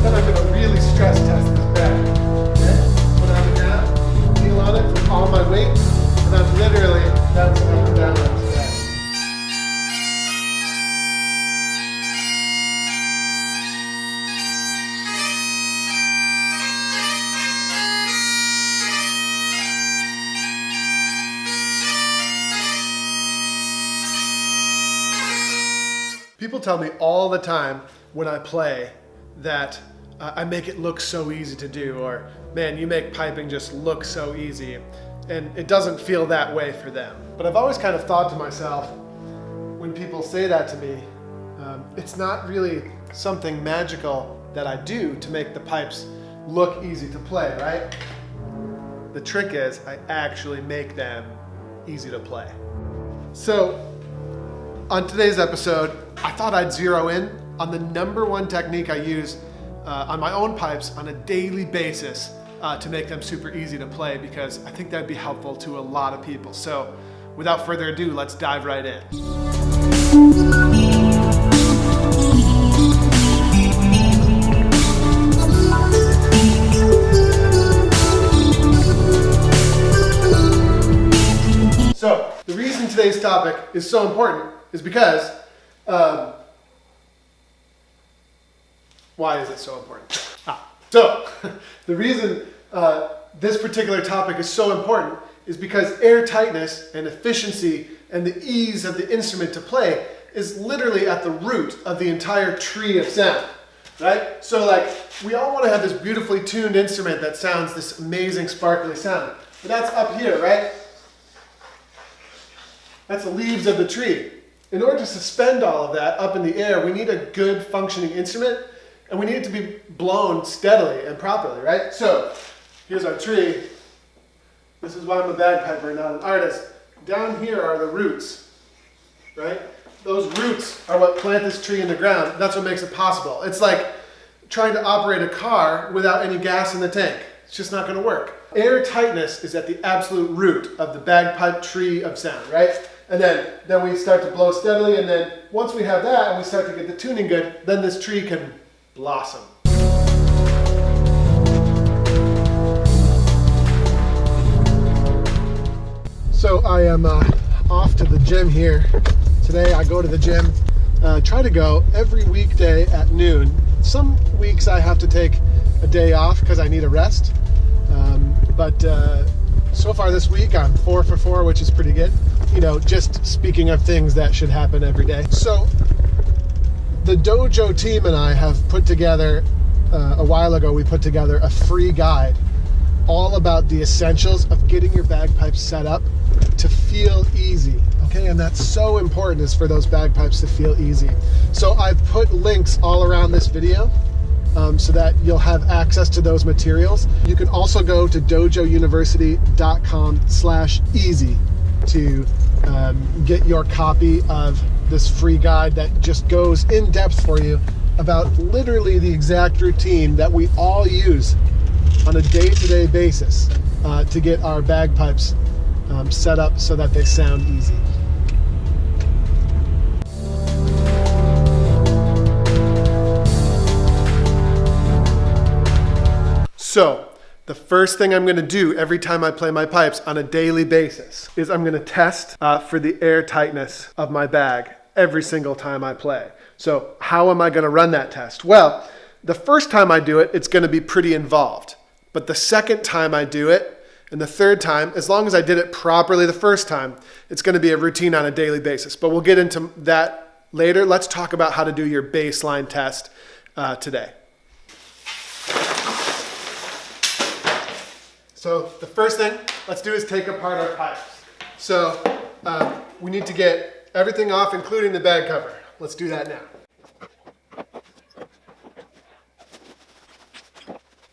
then I'm going to really stress test this bag. Okay? Put on the down, feel on it from all my weight, and I'm literally bouncing up and down on this bag. People tell me all the time when I play that I make it look so easy to do, or man, you make piping just look so easy, and it doesn't feel that way for them. But I've always kind of thought to myself, when people say that to me, it's not really something magical that I do to make the pipes look easy to play, right? The trick is I actually make them easy to play. So on today's episode, I thought I'd zero in on the #1 technique I use on my own pipes on a daily basis to make them super easy to play, because I think that'd be helpful to a lot of people. So without further ado, let's dive right in. So the reason today's topic is so important is because why is it so important? So the reason this particular topic is so important is because air tightness and efficiency and the ease of the instrument to play is literally at the root of the entire tree of sound, right? So like, we all want to have this beautifully tuned instrument that sounds this amazing sparkly sound, but that's up here, right? That's the leaves of the tree. In order to suspend all of that up in the air, we need a good functioning instrument, and we need it to be blown steadily and properly, right? So here's our tree. This is why I'm a bagpiper, not an artist. Down here are the roots, right? Those roots are what plant this tree in the ground. That's what makes it possible. It's like trying to operate a car without any gas in the tank. It's just not going to work. Air tightness is at the absolute root of the bagpipe tree of sound, right? And then we start to blow steadily, and then once we have that and we start to get the tuning good, then this tree can blossom. So I am off to the gym here. Today I go to the gym, try to go every weekday at noon. Some weeks I have to take a day off because I need a rest. But so far this week I'm 4 for 4, which is pretty good. You know, just speaking of things that should happen every day. So the dojo team and I have put together, a while ago we put together a free guide all about the essentials of getting your bagpipes set up to feel easy. Okay, and that's so important, is for those bagpipes to feel easy. So I've put links all around this video so that you'll have access to those materials. You can also go to dojouniversity.com/easy to get your copy of this free guide that just goes in depth for you about literally the exact routine that we all use on a day-to-day basis to get our bagpipes set up so that they sound easy. So the first thing I'm going to do every time I play my pipes on a daily basis is I'm going to test for the air tightness of my bag every single time I play. So how am I going to run that test? Well, the first time I do it, it's going to be pretty involved. But the second time I do it, and the third time, as long as I did it properly the first time, it's going to be a routine on a daily basis. But we'll get into that later. Let's talk about how to do your baseline test today. So the first thing let's do is take apart our pipes. So we need to get everything off, including the bag cover. Let's do that now.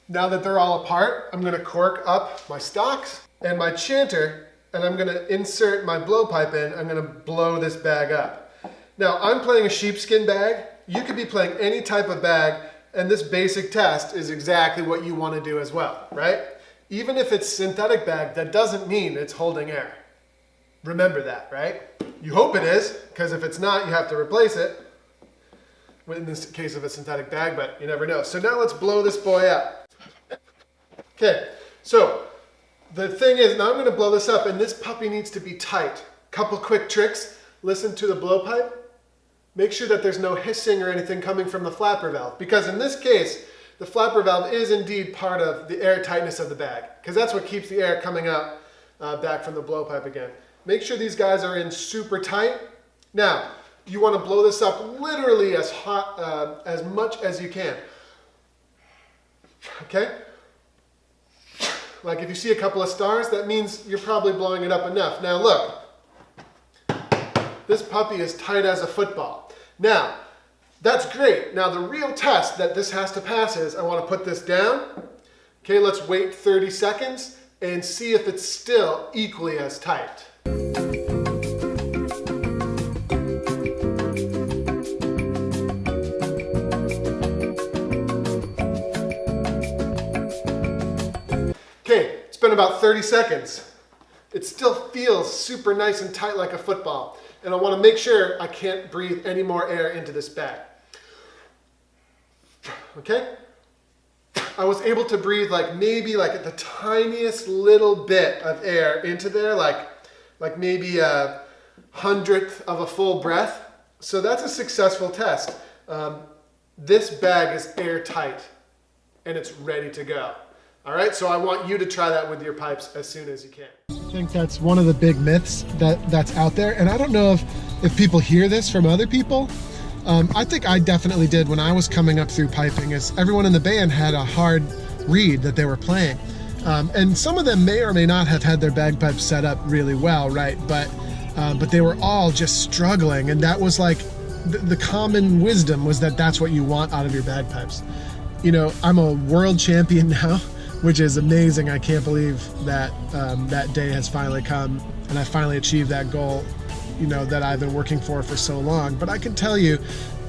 Now that they're all apart, I'm going to cork up my stocks and my chanter, and I'm going to insert my blowpipe in. I'm going to blow this bag up. Now I'm playing a sheepskin bag. You could be playing any type of bag, and this basic test is exactly what you want to do as well, right? Even if it's synthetic bag, that doesn't mean it's holding air. Remember that, right? You hope it is, because if it's not, you have to replace it. in this case of a synthetic bag, but you never know. So now let's blow this boy up. Okay, so the thing is, now I'm going to blow this up, and this puppy needs to be tight. Couple quick tricks. Listen to the blowpipe. Make sure that there's no hissing or anything coming from the flapper valve, because in this case, the flapper valve is indeed part of the air tightness of the bag, because that's what keeps the air coming out back from the blowpipe again. Make sure these guys are in super tight. Now, you want to blow this up literally as hot, as much as you can. Okay? Like if you see a couple of stars, that means you're probably blowing it up enough. Now look, this puppy is tight as a football. Now, that's great. Now the real test that this has to pass is, I want to put this down. Okay, let's wait 30 seconds and see if it's still equally as tight. Okay, it's been about 30 seconds. It still feels super nice and tight like a football. And I want to make sure I can't breathe any more air into this bag. Okay? I was able to breathe maybe the tiniest little bit of air into there, like maybe a 100th of a full breath. So that's a successful test. This bag is airtight and it's ready to go. All right, so I want you to try that with your pipes as soon as you can. I think that's one of the big myths that's out there, and I don't know if people hear this from other people. I think I definitely did when I was coming up through piping, is everyone in the band had a hard reed that they were playing. And some of them may or may not have had their bagpipes set up really well, right? But they were all just struggling, and that was like the common wisdom was that that's what you want out of your bagpipes. You know, I'm a world champion now, which is amazing. I can't believe that that day has finally come and I finally achieved that goal, you know, that I've been working for so long. But I can tell you,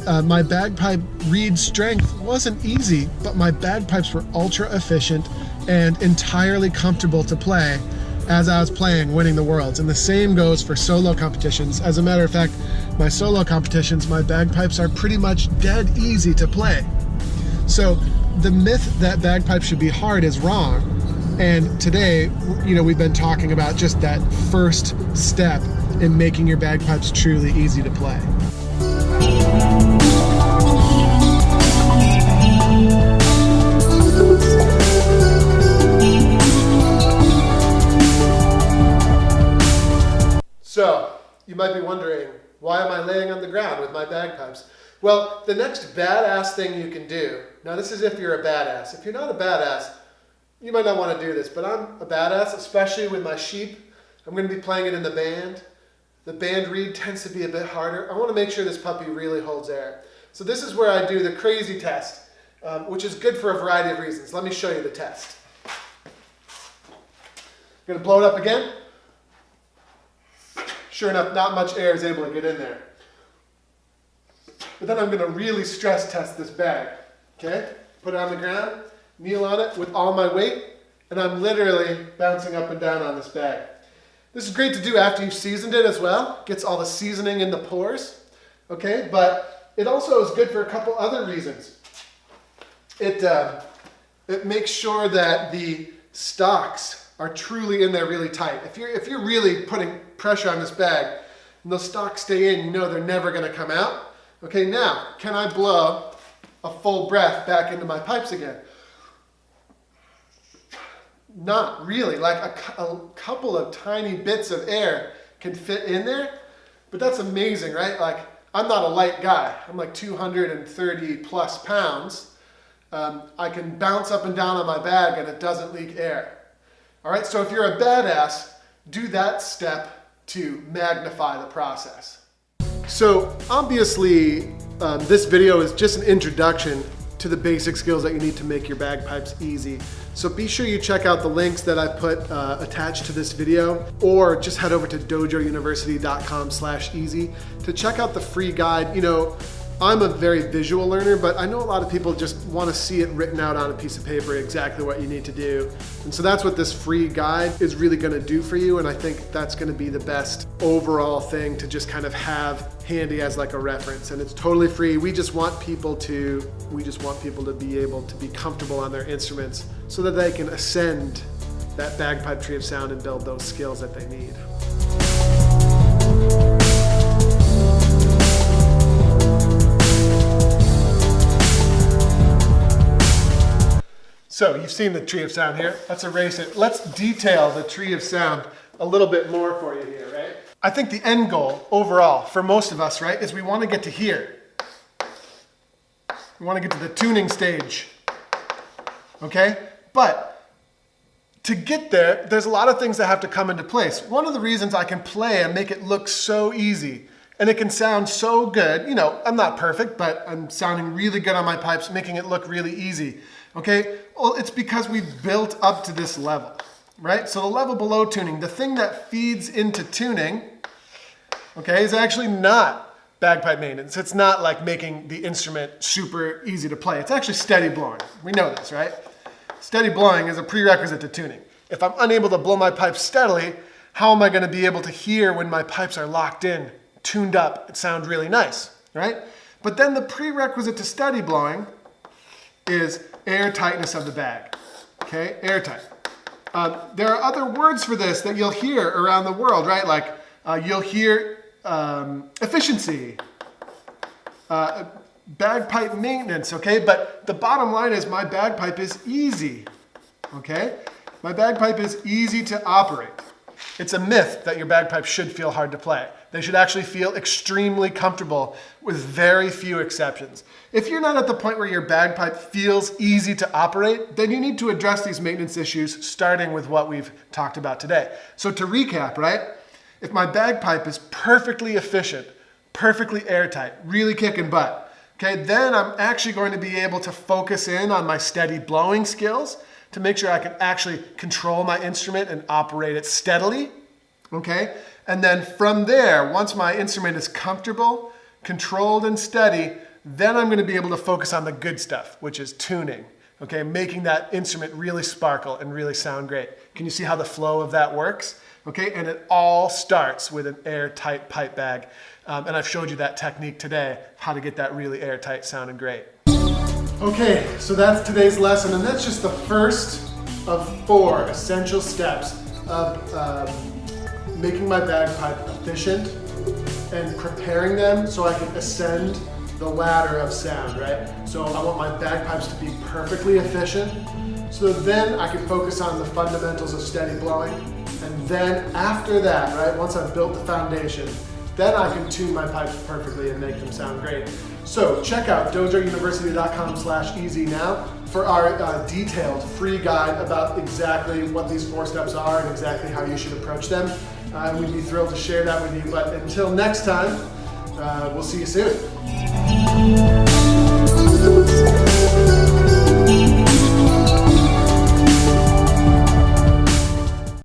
my bagpipe reed strength wasn't easy, but my bagpipes were ultra efficient and entirely comfortable to play as I was playing, winning the worlds. And the same goes for solo competitions. As a matter of fact, my solo competitions, my bagpipes are pretty much dead easy to play. So the myth that bagpipes should be hard is wrong. And today, you know, we've been talking about just that first step in making your bagpipes truly easy to play. So, you might be wondering, why am I laying on the ground with my bagpipes? Well, the next badass thing you can do, now this is if you're a badass. If you're not a badass, you might not want to do this, but I'm a badass, especially with my sheep. I'm going to be playing it in the band. The band reed tends to be a bit harder. I want to make sure this puppy really holds air. So this is where I do the crazy test, which is good for a variety of reasons. Let me show you the test. I'm going to blow it up again. Sure enough, not much air is able to get in there. But then I'm going to really stress test this bag. Okay? Put it on the ground, kneel on it with all my weight, and I'm literally bouncing up and down on this bag. This is great to do after you've seasoned it as well. Gets all the seasoning in the pores. Okay? But it also is good for a couple other reasons. It makes sure that the stocks are truly in there really tight. If you're really putting pressure on this bag and those stocks stay in, you know they're never going to come out. Okay, now, can I blow a full breath back into my pipes again? Not really. Like a couple of tiny bits of air can fit in there, but that's amazing, right? Like, I'm not a light guy. I'm like 230 plus pounds. I can bounce up and down on my bag and it doesn't leak air. All right, so if you're a badass, do that step to magnify the process. So obviously, this video is just an introduction to the basic skills that you need to make your bagpipes easy. So be sure you check out the links that I put attached to this video, or just head over to dojouniversity.com/easy to check out the free guide. You know, I'm a very visual learner, but I know a lot of people just want to see it written out on a piece of paper exactly what you need to do. And so that's what this free guide is really going to do for you, and I think that's going to be the best overall thing to just kind of have handy as like a reference, and it's totally free. We just want people to be able to be comfortable on their instruments so that they can ascend that bagpipe tree of sound and build those skills that they need. So you've seen the tree of sound here. Let's erase it. Let's detail the tree of sound a little bit more for you here, right? I think the end goal overall for most of us, right, is we want to get to here. We want to get to the tuning stage, okay? But to get there, there's a lot of things that have to come into place. One of the reasons I can play and make it look so easy and it can sound so good, you know, I'm not perfect, but I'm sounding really good on my pipes, making it look really easy, okay? Well, it's because we've built up to this level, right? So the level below tuning, the thing that feeds into tuning, okay, is actually not bagpipe maintenance. It's not like making the instrument super easy to play. It's actually steady blowing. We know this, right? Steady blowing is a prerequisite to tuning. If I'm unable to blow my pipes steadily, how am I going to be able to hear when my pipes are locked in, tuned up, and sound really nice, right? But then the prerequisite to steady blowing is air tightness of the bag, okay? Airtight. There are other words for this that you'll hear around the world, right? Like you'll hear efficiency, bagpipe maintenance, okay? But the bottom line is my bagpipe is easy, okay? My bagpipe is easy to operate. It's a myth that your bagpipe should feel hard to play. They should actually feel extremely comfortable with very few exceptions. If you're not at the point where your bagpipe feels easy to operate, then you need to address these maintenance issues starting with what we've talked about today. So to recap, right? If my bagpipe is perfectly efficient, perfectly airtight, really kicking butt, okay, then I'm actually going to be able to focus in on my steady blowing skills to make sure I can actually control my instrument and operate it steadily, okay? And then from there, once my instrument is comfortable, controlled and steady, then I'm going to be able to focus on the good stuff, which is tuning, okay? Making that instrument really sparkle and really sound great. Can you see how the flow of that works? Okay, and it all starts with an airtight pipe bag. And I've showed you that technique today, how to get that really airtight sounding great. Okay, so that's today's lesson, and that's just the first of 4 essential steps of making my bagpipe efficient and preparing them so I can ascend the ladder of sound, right? So I want my bagpipes to be perfectly efficient, so then I can focus on the fundamentals of steady blowing, and then after that, right, once I've built the foundation, then I can tune my pipes perfectly and make them sound great. So check out dojouniversity.com/easy now for our detailed free guide about exactly what these 4 steps are and exactly how you should approach them. We'd be thrilled to share that with you, but until next time, we'll see you soon.